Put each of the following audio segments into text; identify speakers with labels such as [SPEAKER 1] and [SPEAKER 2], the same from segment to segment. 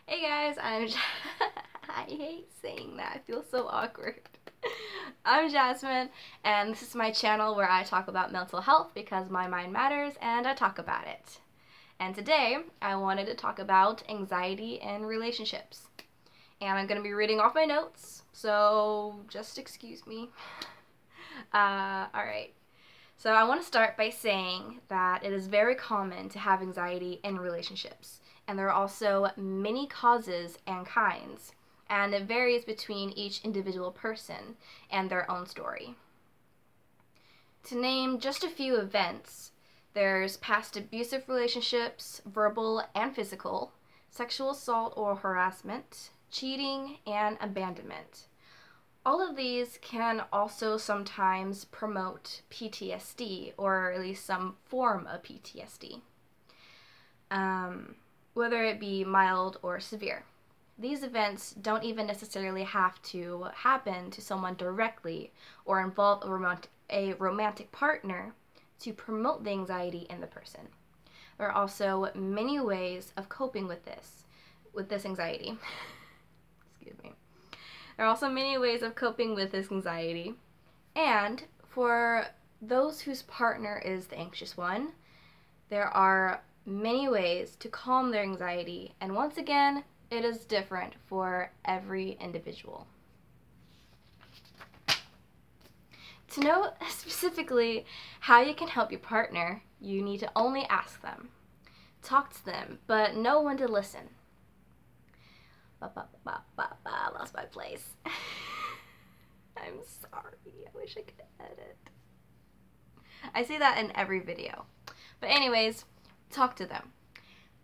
[SPEAKER 1] Hey guys, I hate saying that. I feel so awkward. I'm Jasmine, and this is my channel where I talk about mental health because my mind matters and I talk about it. And today, I wanted to talk about anxiety in relationships. And I'm going to be reading off my notes, so just excuse me. Alright. So I want to start by saying that it is very common to have anxiety in relationships. And there are also many causes and kinds, and it varies between each individual person and their own story. To name just a few events, there's past abusive relationships, verbal and physical, sexual assault or harassment, cheating, and abandonment. All of these can also sometimes promote PTSD, or at least some form of PTSD. Whether it be mild or severe. These events don't even necessarily have to happen to someone directly or involve a romantic partner to promote the anxiety in the person. There are also many ways of coping with this anxiety. Excuse me. There are also many ways of coping with this anxiety. And for those whose partner is the anxious one, there are many ways to calm their anxiety, and once again, it is different for every individual. To know specifically how you can help your partner, you need to only ask them. Talk to them, but know when to listen. Lost my place. I'm sorry, I wish I could edit. I say that in every video. But anyways, talk to them,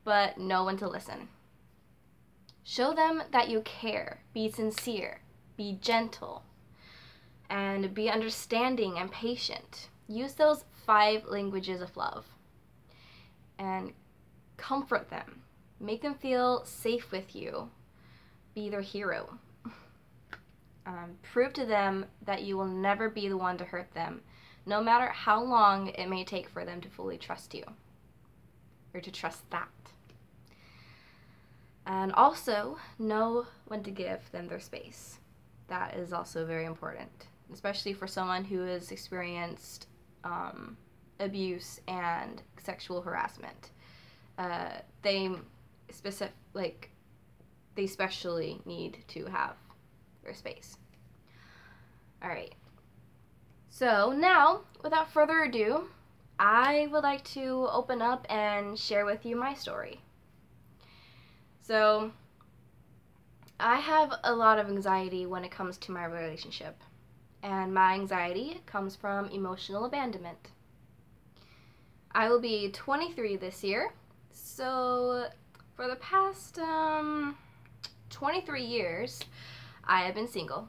[SPEAKER 1] but know when to listen. Show them that you care. Be sincere. Be gentle. And be understanding and patient. Use those 5 languages of love. And comfort them. Make them feel safe with you. Be their hero. Prove to them that you will never be the one to hurt them, no matter how long it may take for them to fully trust you. Or to trust that. And also know when to give them their space. That is also very important, especially for someone who has experienced abuse and sexual harassment. They especially need to have their space. Alright. So now, without further ado, I would like to open up and share with you my story. So, I have a lot of anxiety when it comes to my relationship, and my anxiety comes from emotional abandonment. I will be 23 this year, so for the past 23 years, I have been single.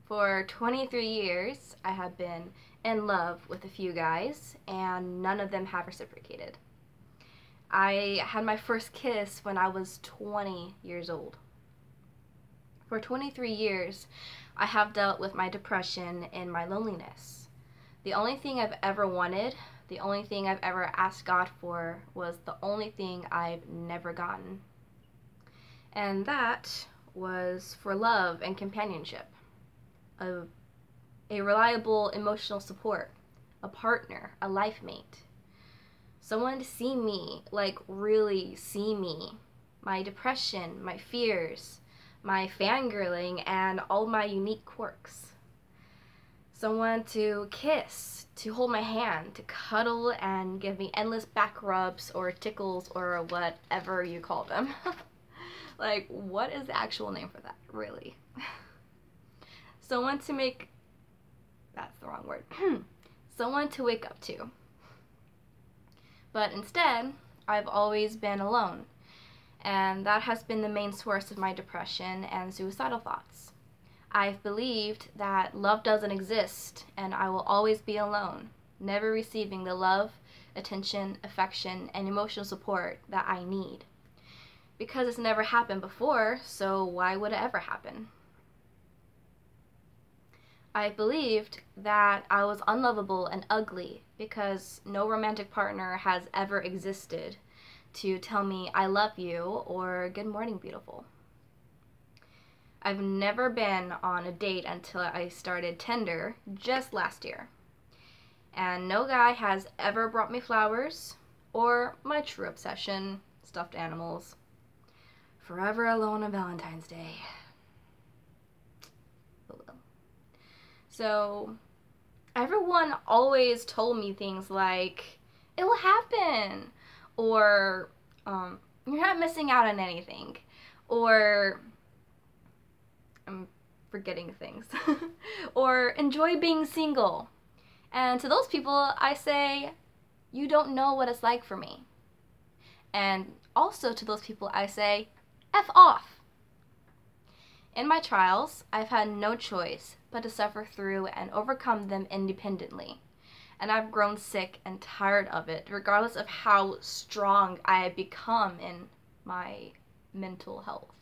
[SPEAKER 1] For 23 years, I have been in love with a few guys, and none of them have reciprocated. I had my first kiss when I was 20 years old. For 23 years, I have dealt with my depression and my loneliness. The only thing I've ever wanted, the only thing I've ever asked God for, was the only thing I've never gotten. And that was for love and companionship. A reliable emotional support, a partner, a life mate. Someone to see me, like really see me. My depression, my fears, my fangirling, and all my unique quirks. Someone to kiss, to hold my hand, to cuddle and give me endless back rubs or tickles or whatever you call them. Like, what is the actual name for that, really? Someone to make... That's the wrong word. Someone to wake up to. But instead, I've always been alone, and that has been the main source of my depression and suicidal thoughts. I've believed that love doesn't exist, and I will always be alone, never receiving the love, attention, affection, and emotional support that I need. Because it's never happened before, so why would it ever happen? I believed that I was unlovable and ugly because no romantic partner has ever existed to tell me I love you or good morning, beautiful. I've never been on a date until I started Tinder just last year. And no guy has ever brought me flowers or my true obsession, stuffed animals. Forever alone on Valentine's Day. Oh well. So, everyone always told me things like, it will happen, or you're not missing out on anything, or I'm forgetting things, or enjoy being single. And to those people, I say, you don't know what it's like for me. And also to those people, I say, F off. In my trials, I've had no choice but to suffer through and overcome them independently. And I've grown sick and tired of it, regardless of how strong I have become in my mental health.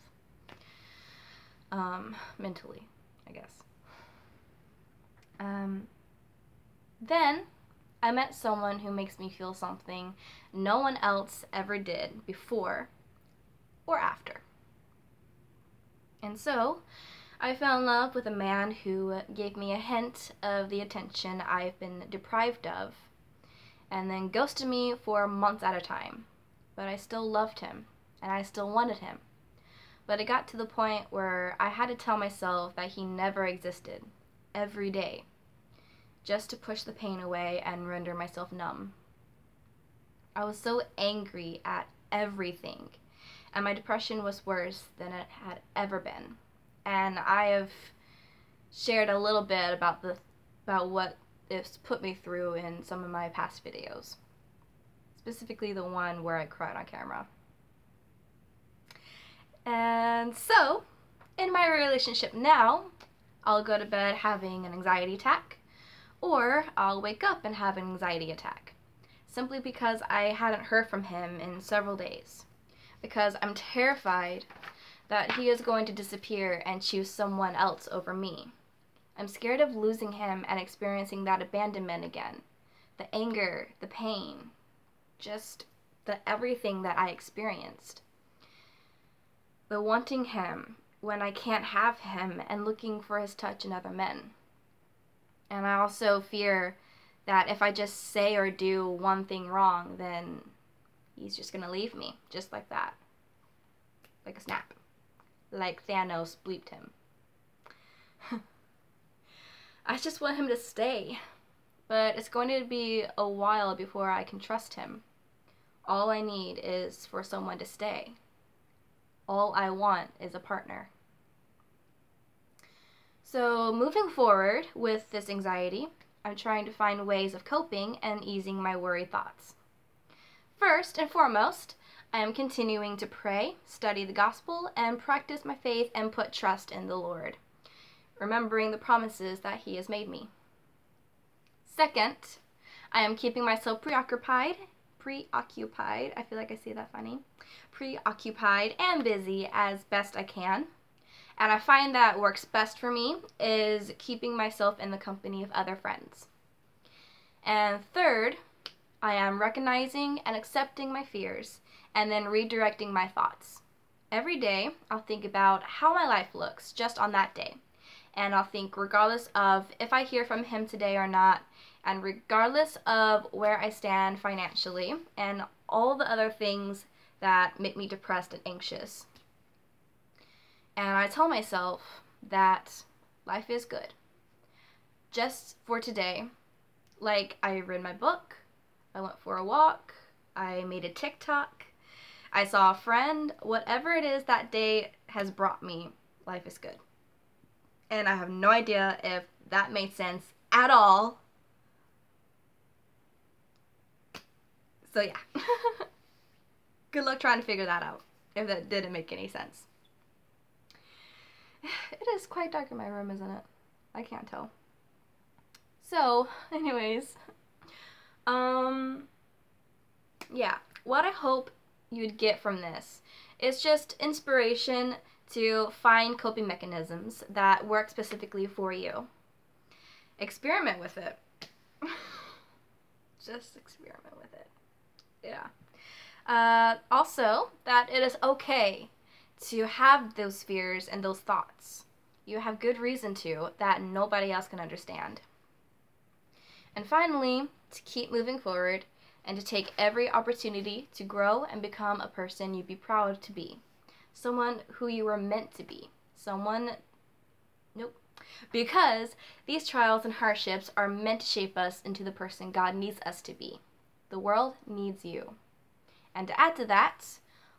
[SPEAKER 1] Mentally, I guess. Then I met someone who makes me feel something no one else ever did before or after. And so, I fell in love with a man who gave me a hint of the attention I've been deprived of, and then ghosted me for months at a time. But I still loved him, and I still wanted him. But it got to the point where I had to tell myself that he never existed, every day, just to push the pain away and render myself numb. I was so angry at everything, and my depression was worse than it had ever been. And I have shared a little bit about what it's put me through in some of my past videos, specifically the one where I cried on camera. And so, in my relationship now, I'll go to bed having an anxiety attack, or I'll wake up and have an anxiety attack, simply because I hadn't heard from him in several days, because I'm terrified that he is going to disappear and choose someone else over me. I'm scared of losing him and experiencing that abandonment again, the anger, the pain, just the everything that I experienced. The wanting him when I can't have him and looking for his touch in other men. And I also fear that if I just say or do one thing wrong, then he's just gonna leave me, just like that. Like a snap. Like Thanos bleeped him. I just want him to stay. But it's going to be a while before I can trust him. All I need is for someone to stay. All I want is a partner. So moving forward with this anxiety, I'm trying to find ways of coping and easing my worried thoughts. First and foremost, I am continuing to pray, study the gospel, and practice my faith and put trust in the Lord, remembering the promises that He has made me. Second, I am keeping myself preoccupied, I feel like I say that funny, preoccupied and busy as best I can. And I find that works best for me is keeping myself in the company of other friends. And third, I am recognizing and accepting my fears and then redirecting my thoughts. Every day, I'll think about how my life looks just on that day. And I'll think regardless of if I hear from him today or not, and regardless of where I stand financially, and all the other things that make me depressed and anxious. And I tell myself that life is good. Just for today, like I read my book, I went for a walk, I made a TikTok, I saw a friend, whatever it is that day has brought me, life is good. And I have no idea if that made sense at all. So yeah. Good luck trying to figure that out, if that didn't make any sense. It is quite dark in my room, isn't it? I can't tell. So, anyways, yeah, what I hope you'd get from this is just inspiration to find coping mechanisms that work specifically for you. Experiment with it. Just experiment with it. Yeah. Also, that it is okay to have those fears and those thoughts. You have good reason to, that nobody else can understand. And finally, to keep moving forward and to take every opportunity to grow and become a person you'd be proud to be. Someone who you were meant to be. Because these trials and hardships are meant to shape us into the person God needs us to be. The world needs you. And to add to that,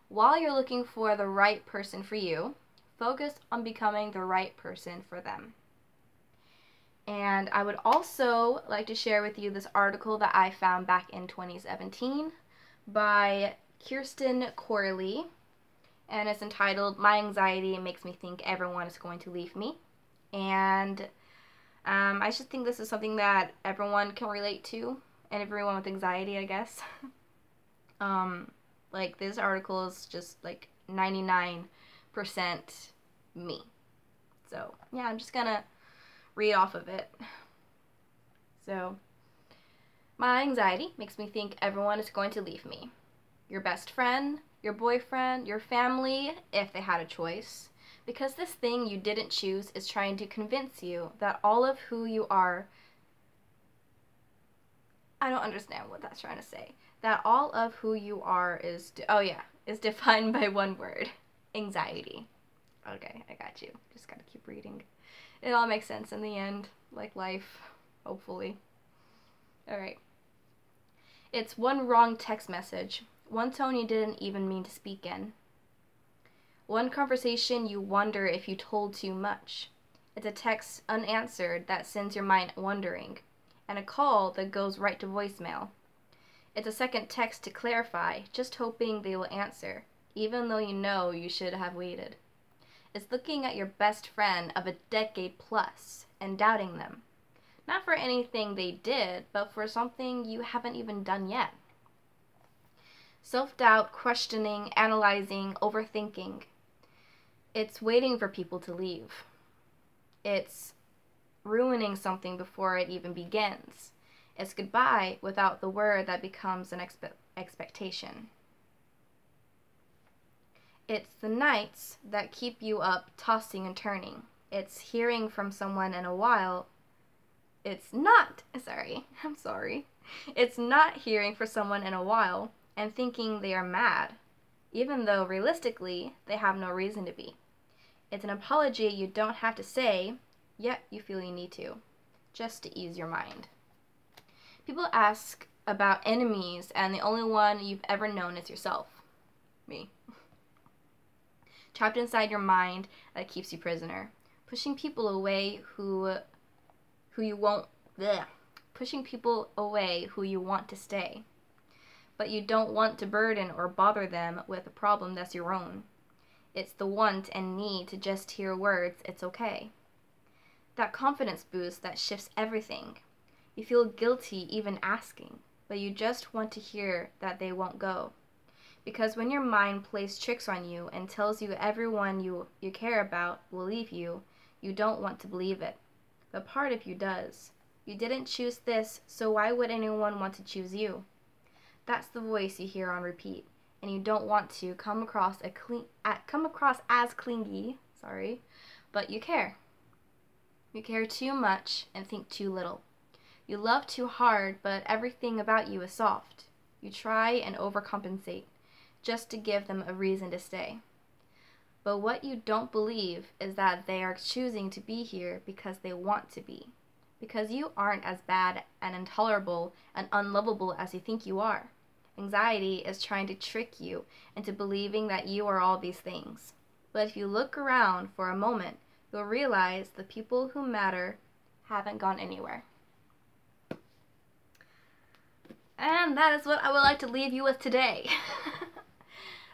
[SPEAKER 1] while you're looking for the right person for you, focus on becoming the right person for them. And I would also like to share with you this article that I found back in 2017 by Kirsten Corley, and it's entitled, "My Anxiety Makes Me Think Everyone is Going to Leave Me." And I just think this is something that everyone can relate to, and everyone with anxiety, I guess. Like, this article is just like 99% me. So yeah, I'm just gonna read off of it. So, my anxiety makes me think everyone is going to leave me. Your best friend, your boyfriend, your family, if they had a choice. Because this thing you didn't choose is trying to convince you that all of who you are, I don't understand what that's trying to say. That all of who you are is defined by one word: anxiety. Okay, I got you. Just gotta keep reading. It all makes sense in the end, like life, hopefully. Alright. It's one wrong text message, one tone you didn't even mean to speak in. One conversation you wonder if you told too much. It's a text unanswered that sends your mind wandering, and a call that goes right to voicemail. It's a second text to clarify, just hoping they will answer, even though you know you should have waited. It's looking at your best friend of a decade plus and doubting them. Not for anything they did, but for something you haven't even done yet. Self-doubt, questioning, analyzing, overthinking. It's waiting for people to leave. It's ruining something before it even begins. It's goodbye without the word that becomes an expectation. It's the nights that keep you up, tossing and turning. It's hearing from someone in a while. It's not hearing from someone in a while and thinking they are mad, even though realistically they have no reason to be. It's an apology you don't have to say, yet you feel you need to, just to ease your mind. People ask about enemies, and the only one you've ever known is yourself. Me. Trapped inside your mind that keeps you prisoner. Pushing people away who you want to stay. But you don't want to burden or bother them with a problem that's your own. It's the want and need to just hear words, "It's okay." That confidence boost that shifts everything. You feel guilty even asking, but you just want to hear that they won't go. Because when your mind plays tricks on you and tells you everyone you care about will leave you, you don't want to believe it. But part of you does. You didn't choose this, so why would anyone want to choose you? That's the voice you hear on repeat, and you don't want to come across as clingy, but you care. You care too much and think too little. You love too hard, but everything about you is soft. You try and overcompensate, just to give them a reason to stay. But what you don't believe is that they are choosing to be here because they want to be. Because you aren't as bad and intolerable and unlovable as you think you are. Anxiety is trying to trick you into believing that you are all these things. But if you look around for a moment, you'll realize the people who matter haven't gone anywhere. And that is what I would like to leave you with today.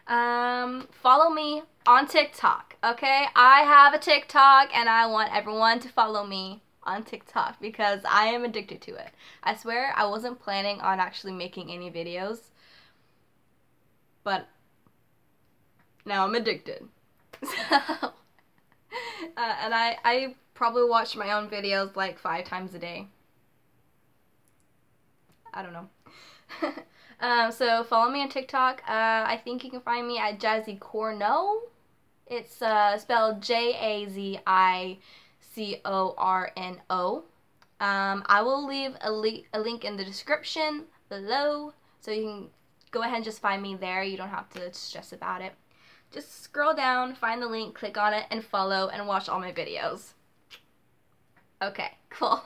[SPEAKER 1] Follow me on TikTok, okay? I have a TikTok and I want everyone to follow me on TikTok because I am addicted to it. I swear I wasn't planning on actually making any videos, but now I'm addicted. So, and I probably watch my own videos like 5 times a day. I don't know. So follow me on TikTok. I think you can find me at Jazzy Corno. It's spelled Jazicorno. I will leave a link in the description below, so you can go ahead and just find me there. You don't have to stress about it. Just scroll down, find the link, click on it, and follow, and watch all my videos. Okay, cool.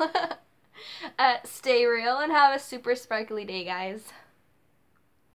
[SPEAKER 1] Stay real and have a super sparkly day, guys.